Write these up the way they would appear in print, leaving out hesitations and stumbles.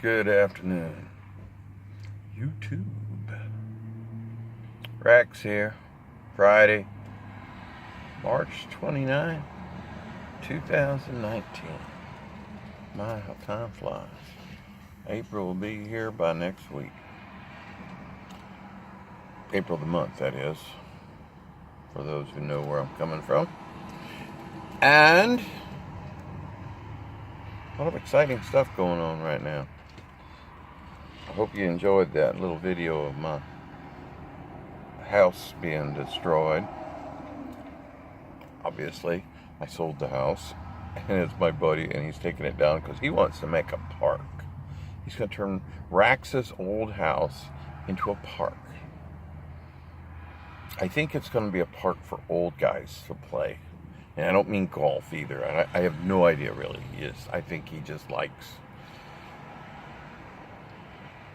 Good afternoon, YouTube. Rex here, Friday, March 29, 2019. My, how time flies. April will be here by next week. April the month, that is, for those who know where I'm coming from. And a lot of exciting stuff going on right now. I hope you enjoyed that little video of my house being destroyed. Obviously, I sold the house, and it's my buddy, and he's taking it down because he wants to make a park. He's going to turn Rax's old house into a park. I think it's going to be a park for old guys to play. And I don't mean golf either. I have no idea really. I think he just likes...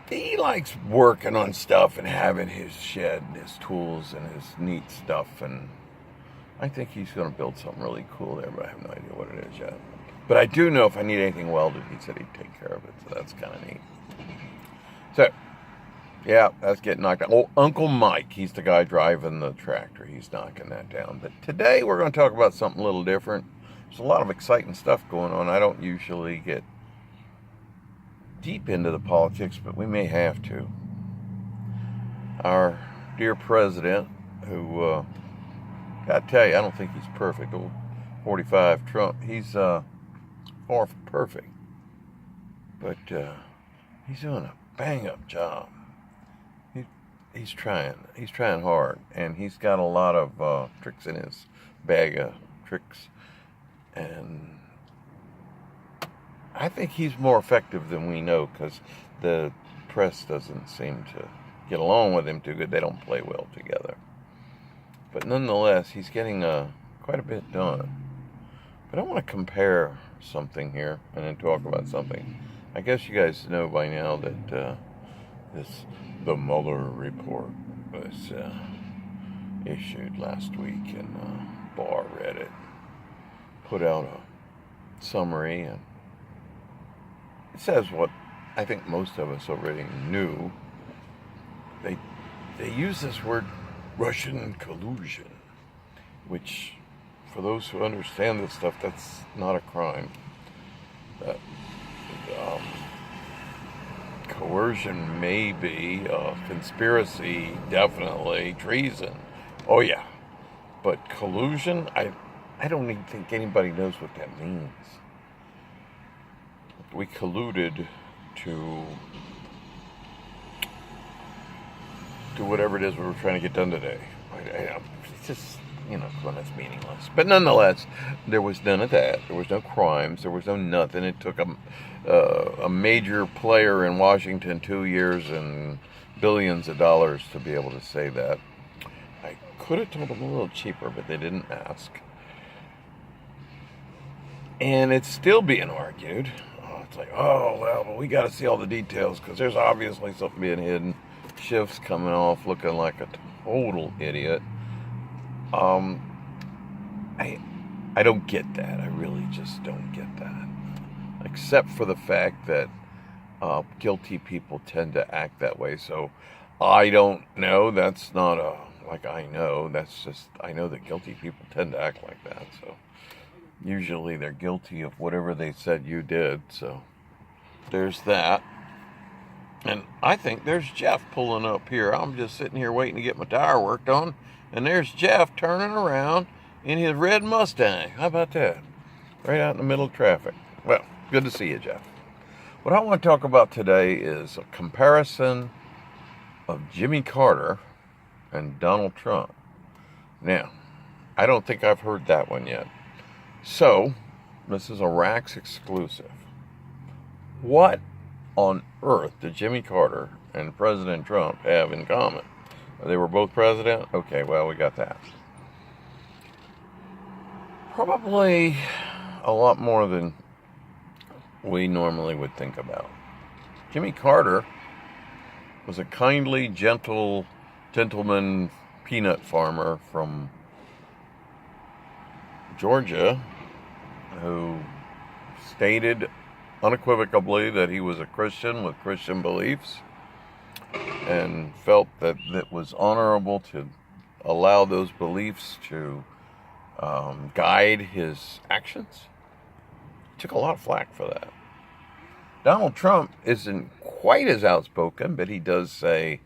He likes working on stuff and having his shed and his tools and his neat stuff. And I think he's going to build something really cool there, but I have no idea what it is yet. But I do know if I need anything welded, he said he'd take care of it. So that's kind of neat. So, yeah, that's getting knocked down. Oh, Uncle Mike, he's the guy driving the tractor. He's knocking that down. But today we're going to talk about something a little different. There's a lot of exciting stuff going on. I don't usually get deep into the politics, but we may have to. Our dear president, who, gotta tell you, I don't think he's perfect. Old 45 Trump, he's far from perfect. But he's doing a bang-up job. He's trying hard, and he's got a lot of tricks in his bag of tricks, and I think he's more effective than we know because the press doesn't seem to get along with him too good. They don't play well together. But nonetheless, he's getting quite a bit done. But I want to compare something here and then talk about something. I guess you guys know by now that the Mueller report was issued last week, and Barr read it, put out a summary, and it says what I think most of us already knew. They use this word Russian collusion, which, for those who understand this stuff, that's not a crime. Coercion may be, conspiracy definitely, treason, oh yeah, but collusion, I don't even think anybody knows what that means. We colluded to do whatever it is we were trying to get done today. It's just, well, that's meaningless. But nonetheless, there was none of that. There was no crimes. There was no nothing. It took a major player in Washington 2 years and billions of dollars to be able to say that. I could have told them a little cheaper, but they didn't ask. And it's still being argued. It's like, oh, well, but we got to see all the details because there's obviously something being hidden. Schiff's coming off looking like a total idiot. I don't get that. I really just don't get that. Except for the fact that guilty people tend to act that way. So I don't know. That's not I know. That's just, I know that guilty people tend to act like that. So usually they're guilty of whatever they said you did. So there's that. And I think there's Jeff pulling up here. I'm just sitting here waiting to get my tire worked on. And there's Jeff turning around in his red Mustang. How about that? Right out in the middle of traffic. Well, good to see you, Jeff. What I want to talk about today is a comparison of Jimmy Carter and Donald Trump. Now, I don't think I've heard that one yet. So, this is a Rax exclusive. What on earth did Jimmy Carter and President Trump have in common? They were both president? Okay, well, we got that. Probably a lot more than we normally would think about. Jimmy Carter was a kindly, gentleman peanut farmer from Georgia who stated unequivocally that he was a Christian with Christian beliefs, and felt that it was honorable to allow those beliefs to guide his actions. Took a lot of flack for that. Donald Trump isn't quite as outspoken, but he does say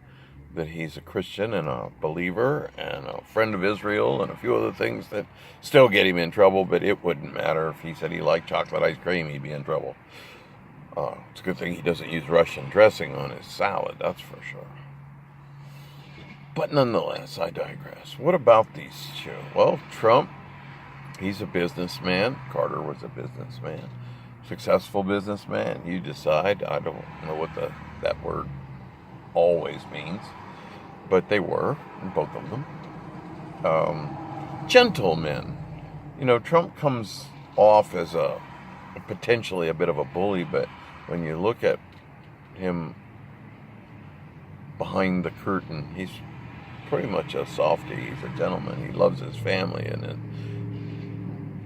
that he's a Christian and a believer and a friend of Israel and a few other things that still get him in trouble, but it wouldn't matter if he said he liked chocolate ice cream, he'd be in trouble. It's a good thing he doesn't use Russian dressing on his salad, that's for sure. But nonetheless, I digress. What about these two? Well, Trump, he's a businessman. Carter was a businessman. Successful businessman. You decide. I don't know what that word always means. But they were, both of them. Gentlemen. You know, Trump comes off as potentially a bit of a bully, but when you look at him behind the curtain, he's pretty much a softie. He's a gentleman. He loves his family and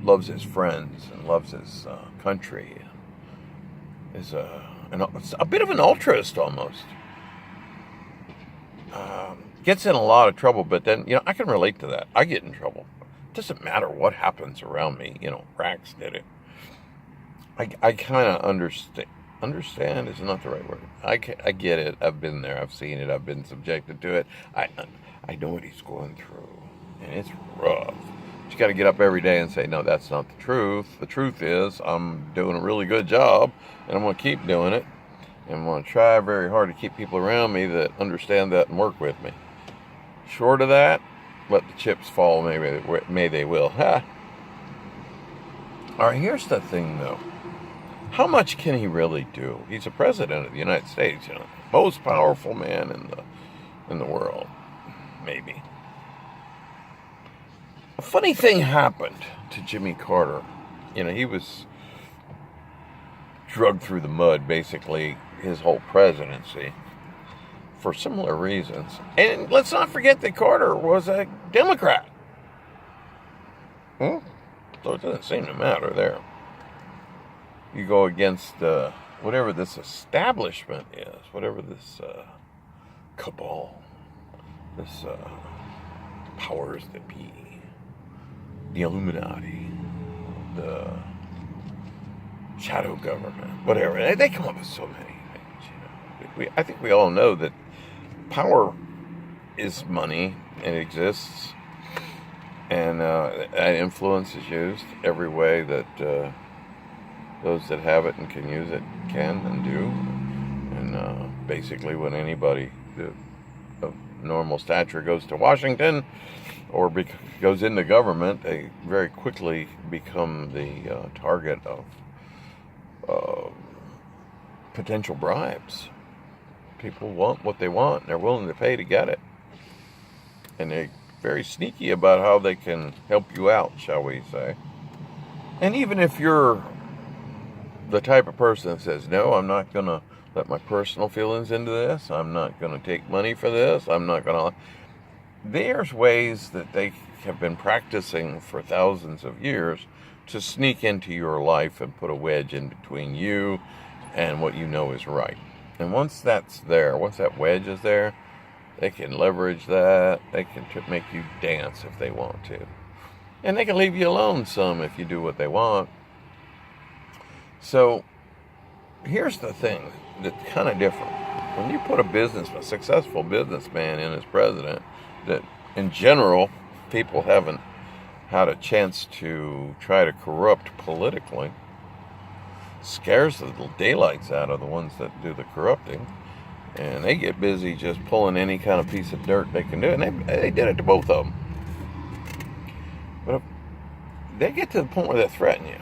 loves his friends and loves his country. Is a bit of an altruist almost. Gets in a lot of trouble, but then, I can relate to that. I get in trouble. It doesn't matter what happens around me. Rax did it. I kind of understand. Understand is not the right word. I get it. I've been there. I've seen it. I've been subjected to it. I know what he's going through, and it's rough. But you got to get up every day and say, no, that's not the truth. The truth is I'm doing a really good job, and I'm going to keep doing it. And I'm going to try very hard to keep people around me that understand that and work with me. Short of that, let the chips fall. May they will. Ha. All right, here's the thing, though. How much can he really do? He's the president of the United States, most powerful man in the world, maybe. A funny thing happened to Jimmy Carter. He was drugged through the mud, basically, his whole presidency, for similar reasons. And let's not forget that Carter was a Democrat. So it doesn't seem to matter there. You go against whatever this establishment is, whatever this cabal, this powers that be, the Illuminati, the shadow government, whatever. They come up with so many things. I think we all know that power is money and it exists, and that influence is used every way that those that have it and can use it can and do. And basically when anybody of normal stature goes to Washington or goes into government, they very quickly become the target of potential bribes. People want what they want, and they're willing to pay to get it. And they're very sneaky about how they can help you out, shall we say. And even if you're the type of person that says, no, I'm not going to let my personal feelings into this, I'm not going to take money for this, I'm not going to... There's ways that they have been practicing for thousands of years to sneak into your life and put a wedge in between you and what you know is right. And once that's there, once that wedge is there, they can leverage that. They can make you dance if they want to. And they can leave you alone some if you do what they want. So here's the thing that's kind of different. When you put a successful businessman in as president, that in general people haven't had a chance to try to corrupt politically, scares the daylights out of the ones that do the corrupting, and they get busy just pulling any kind of piece of dirt they can do, and they did it to both of them. But if they get to the point where they threaten you,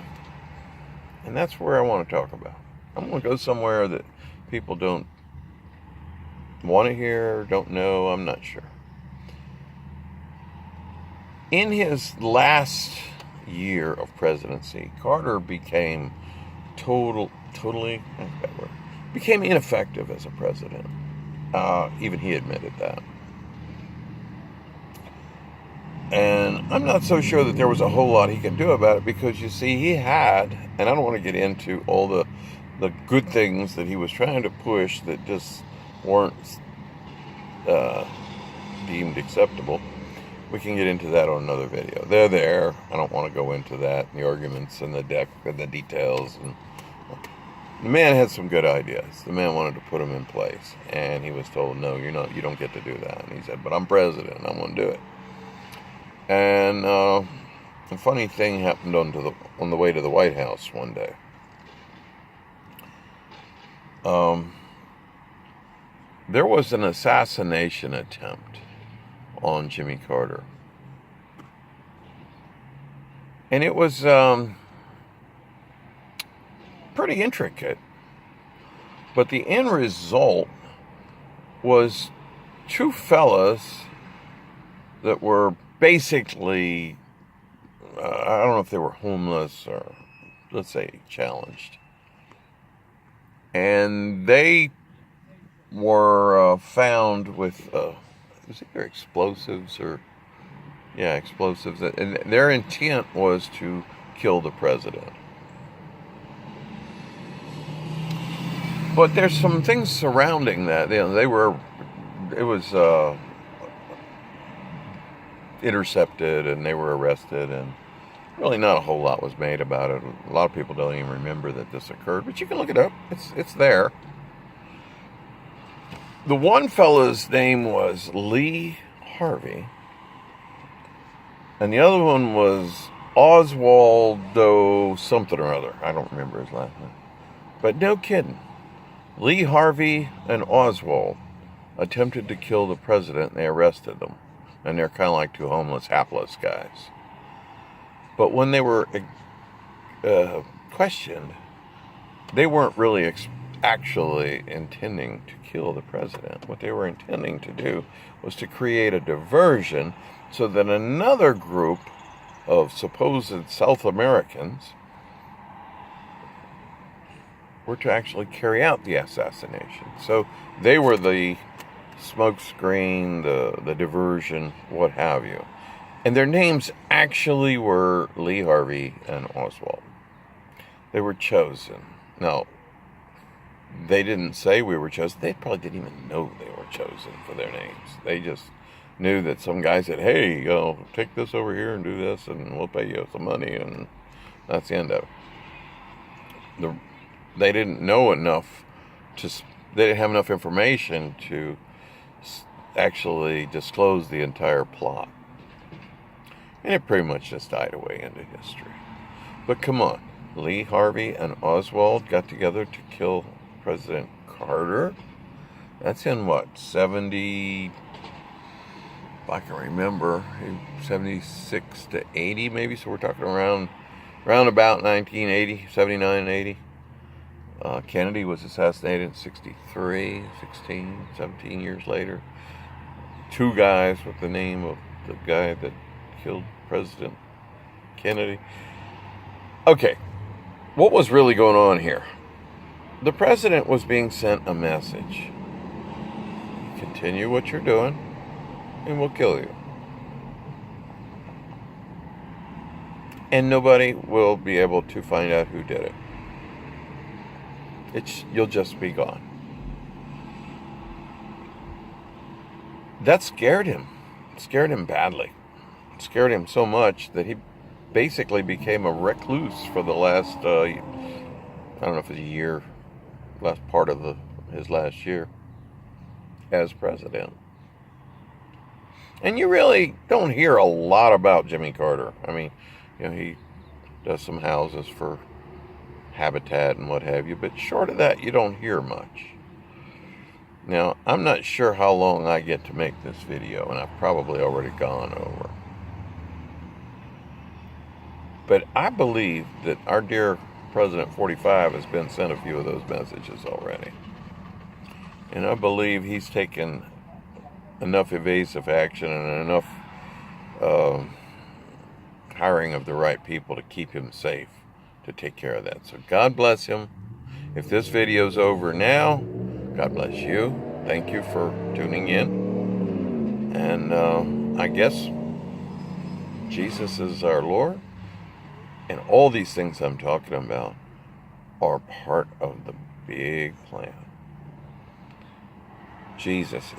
and that's where I want to talk about. I'm going to go somewhere that people don't want to hear, don't know, I'm not sure. In his last year of presidency, Carter became became ineffective as a president. Even he admitted that. And I'm not so sure that there was a whole lot he could do about it, because you see, he had, and I don't want to get into all the the good things that he was trying to push that just weren't uh, deemed acceptable. We can get into that on another video. They're there. I don't want to go into that, and the arguments and the deck and the details. And the man had some good ideas. The man wanted to put them in place, and he was told, "No, you're not. You don't get to do that." And he said, "But I'm president. And I'm going to do it." And a funny thing happened on the way to the White House one day. There was an assassination attempt on Jimmy Carter. And it was pretty intricate. But the end result was two fellas that were basically, I don't know if they were homeless or, let's say, challenged. And they were found with, was it either explosives or, yeah, explosives. And their intent was to kill the president. But there's some things surrounding that. You know, it was intercepted and they were arrested, and really not a whole lot was made about it. A lot of people don't even remember that this occurred, but you can look it up. It's there. The one fella's name was Lee Harvey, and the other one was Oswaldo something or other. I don't remember his last name. But no kidding. Lee Harvey and Oswald attempted to kill the president, and they arrested them. And they're kind of like two homeless, hapless guys. But when they were questioned, they weren't really actually intending to kill the president. What they were intending to do was to create a diversion so that another group of supposed South Americans were to actually carry out the assassination. So they were the smokescreen, the diversion, what have you. And their names actually were Lee Harvey and Oswald. They were chosen. Now, they didn't say we were chosen. They probably didn't even know they were chosen for their names. They just knew that some guy said, "Hey, take this over here and do this, and we'll pay you some money," and that's the end of it. They didn't know enough they didn't have enough information to actually disclose the entire plot. And it pretty much just died away into history. But come on, Lee Harvey and Oswald got together to kill President Carter. That's in what, 70, if I can remember, 76 to 80 maybe, so we're talking around about 1980, 79, 80. Kennedy was assassinated in 63, 16, 17 years later. Two guys with the name of the guy that killed President Kennedy. Okay, what was really going on here? The president was being sent a message. Continue what you're doing, and we'll kill you. And nobody will be able to find out who did it. You'll just be gone. That scared him. It scared him badly. It scared him so much that he basically became a recluse for the last, I don't know if it's a year, last part of his last year as president. And you really don't hear a lot about Jimmy Carter. I mean, he does some houses for habitat and what have you, but short of that, you don't hear much. Now, I'm not sure how long I get to make this video, and I've probably already gone over. But I believe that our dear President 45 has been sent a few of those messages already. And I believe he's taken enough evasive action and enough hiring of the right people to keep him safe to take care of that. So God bless him. If this video's over now, God bless you. Thank you for tuning in. And I guess Jesus is our Lord. And all these things I'm talking about are part of the big plan. Jesus.